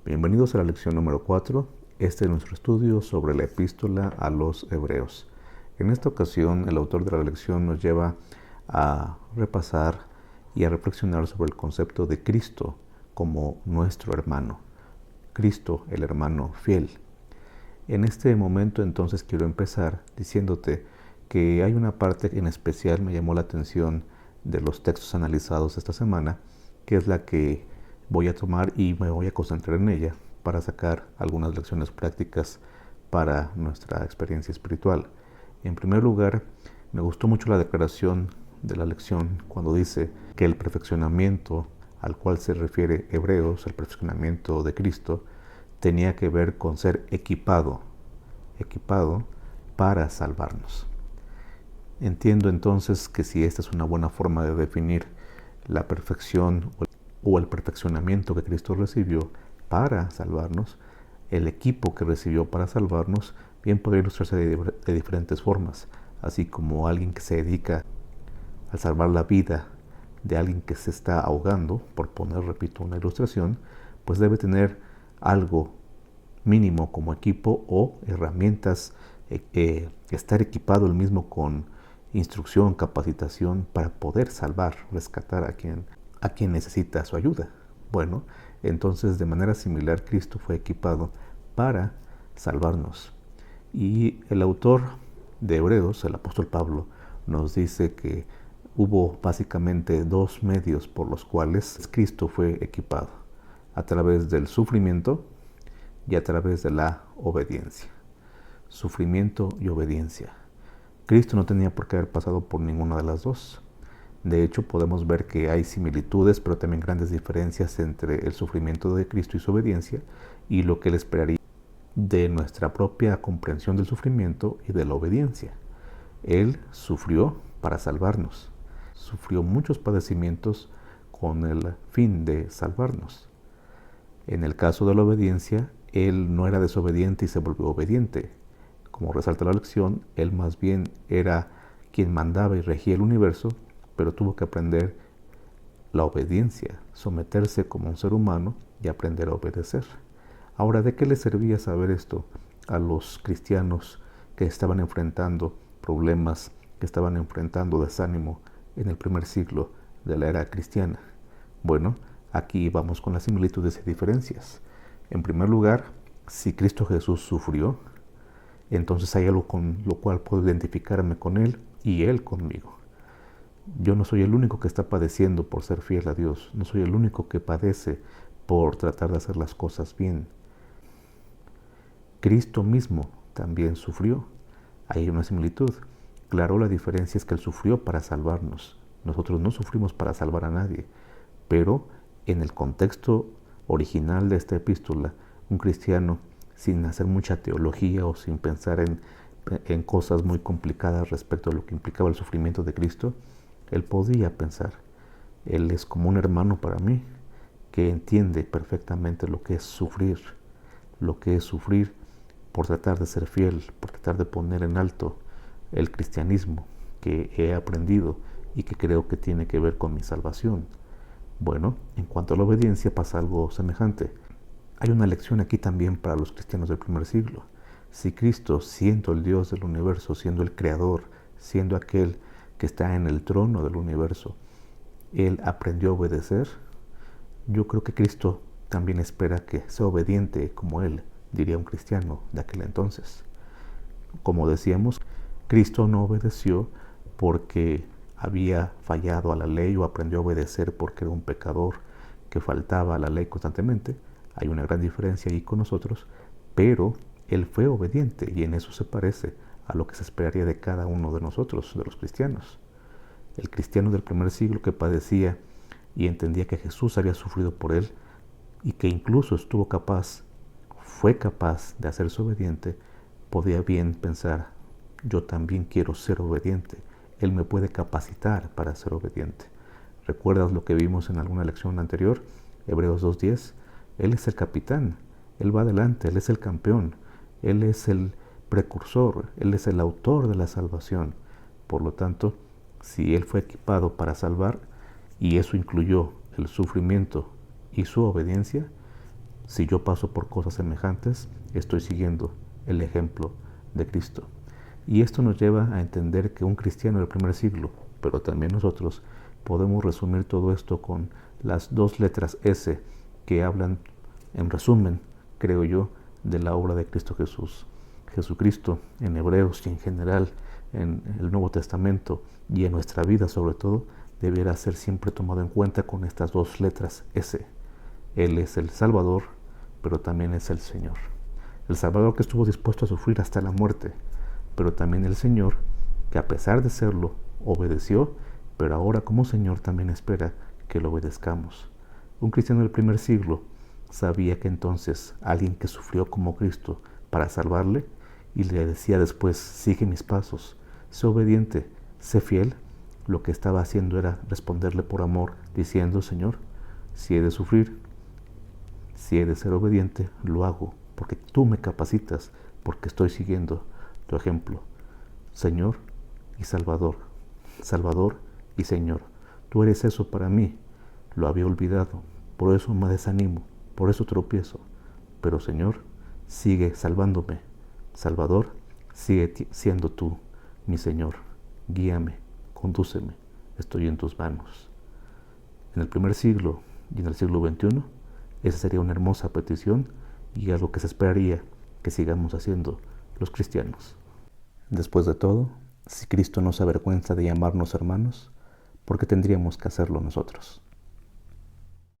Bienvenidos a la lección número 4. Este es nuestro estudio sobre la epístola a los Hebreos. En esta ocasión, el autor de la lección nos lleva a repasar y a reflexionar sobre el concepto de Cristo como nuestro hermano. Cristo, el hermano fiel. En este momento entonces quiero empezar diciéndote que hay una parte en especial me llamó la atención de los textos analizados esta semana, que es la que voy a tomar y me voy a concentrar en ella para sacar algunas lecciones prácticas para nuestra experiencia espiritual. En primer lugar, me gustó mucho la declaración de la lección cuando dice que el perfeccionamiento al cual se refiere Hebreos, el perfeccionamiento de Cristo, tenía que ver con ser equipado para salvarnos. Entiendo entonces que si esta es una buena forma de definir la perfección o el perfeccionamiento que Cristo recibió para salvarnos, el equipo que recibió para salvarnos bien podría ilustrarse de diferentes formas, así como alguien que se dedica a salvar la vida de alguien que se está ahogando, por poner, repito, una ilustración, pues debe tener algo mínimo como equipo o herramientas, estar equipado el mismo con instrucción, capacitación para poder salvar, rescatar a quien necesita su ayuda. Bueno, entonces de manera similar Cristo fue equipado para salvarnos. Y el autor de Hebreos, el apóstol Pablo, nos dice que hubo básicamente dos medios por los cuales Cristo fue equipado: a través del sufrimiento y a través de la obediencia. Sufrimiento y obediencia. Cristo no tenía por qué haber pasado por ninguna de las dos. De hecho, podemos ver que hay similitudes, pero también grandes diferencias entre el sufrimiento de Cristo y su obediencia y lo que él esperaría de nuestra propia comprensión del sufrimiento y de la obediencia. Él sufrió para salvarnos. Sufrió muchos padecimientos con el fin de salvarnos. En el caso de la obediencia, él no era desobediente y se volvió obediente. Como resalta la lección, él más bien era quien mandaba y regía el universo, pero tuvo que aprender la obediencia, someterse como un ser humano y aprender a obedecer. Ahora, ¿de qué le servía saber esto a los cristianos que estaban enfrentando problemas, que estaban enfrentando desánimo en el primer siglo de la era cristiana? Bueno, aquí vamos con las similitudes y diferencias. En primer lugar, si Cristo Jesús sufrió, entonces hay algo con lo cual puedo identificarme con Él y Él conmigo. Yo no soy el único que está padeciendo por ser fiel a Dios, no soy el único que padece por tratar de hacer las cosas bien. Cristo mismo también sufrió. Hay una similitud. Claro, la diferencia es que Él sufrió para salvarnos. Nosotros no sufrimos para salvar a nadie. Pero en el contexto original de esta epístola, un cristiano, sin hacer mucha teología o sin pensar en cosas muy complicadas respecto a lo que implicaba el sufrimiento de Cristo, él podía pensar: Él es como un hermano para mí, que entiende perfectamente lo que es sufrir por tratar de ser fiel, por tratar de poner en alto el cristianismo que he aprendido y que creo que tiene que ver con mi salvación. Bueno, en cuanto a la obediencia pasa algo semejante. Hay una lección aquí también para los cristianos del primer siglo. Si Cristo, siendo el Dios del universo, siendo el creador, siendo aquel que está en el trono del universo, Él aprendió a obedecer, yo creo que Cristo también espera que sea obediente como Él, diría un cristiano de aquel entonces. Como decíamos, Cristo no obedeció porque había fallado a la ley o aprendió a obedecer porque era un pecador que faltaba a la ley constantemente. Hay una gran diferencia ahí con nosotros, pero Él fue obediente y en eso se parece a lo que se esperaría de cada uno de nosotros, de los cristianos. El cristiano del primer siglo que padecía y entendía que Jesús había sufrido por él y que incluso fue capaz de hacerse obediente, podía bien pensar: yo también quiero ser obediente. Él me puede capacitar para ser obediente. ¿Recuerdas lo que vimos en alguna lección anterior? Hebreos 2:10. Él es el capitán, Él va adelante, Él es el campeón, Él es el precursor, Él es el autor de la salvación. Por lo tanto, si Él fue equipado para salvar, y eso incluyó el sufrimiento y su obediencia, Si yo paso por cosas semejantes, estoy siguiendo el ejemplo de Cristo. Y esto nos lleva a entender que un cristiano del primer siglo, pero también nosotros, podemos resumir todo esto con las dos letras S que hablan, en resumen, creo yo, de la obra de Cristo Jesús. Jesucristo, en Hebreos y en general en el Nuevo Testamento y en nuestra vida sobre todo, deberá ser siempre tomado en cuenta con estas dos letras S. Él es el Salvador, pero también es el Señor. El Salvador que estuvo dispuesto a sufrir hasta la muerte, pero también el Señor que a pesar de serlo, obedeció, pero ahora como Señor también espera que lo obedezcamos. Un cristiano del primer siglo sabía que entonces alguien que sufrió como Cristo para salvarle y le decía después, sigue mis pasos, sé obediente, sé fiel, lo que estaba haciendo era responderle por amor, diciendo, Señor, si he de sufrir, si he de ser obediente, lo hago, porque tú me capacitas, porque estoy siguiendo tu ejemplo. Señor y Salvador, Salvador y Señor, tú eres eso para mí. Lo había olvidado, por eso me desanimo, por eso tropiezo. Pero Señor, sigue salvándome. Salvador, sigue siendo tú, mi Señor. Guíame, condúceme, estoy en tus manos. En el primer siglo y en el siglo XXI, esa sería una hermosa petición y algo que se esperaría que sigamos haciendo los cristianos. Después de todo, si Cristo no se avergüenza de llamarnos hermanos, ¿por qué tendríamos que hacerlo nosotros?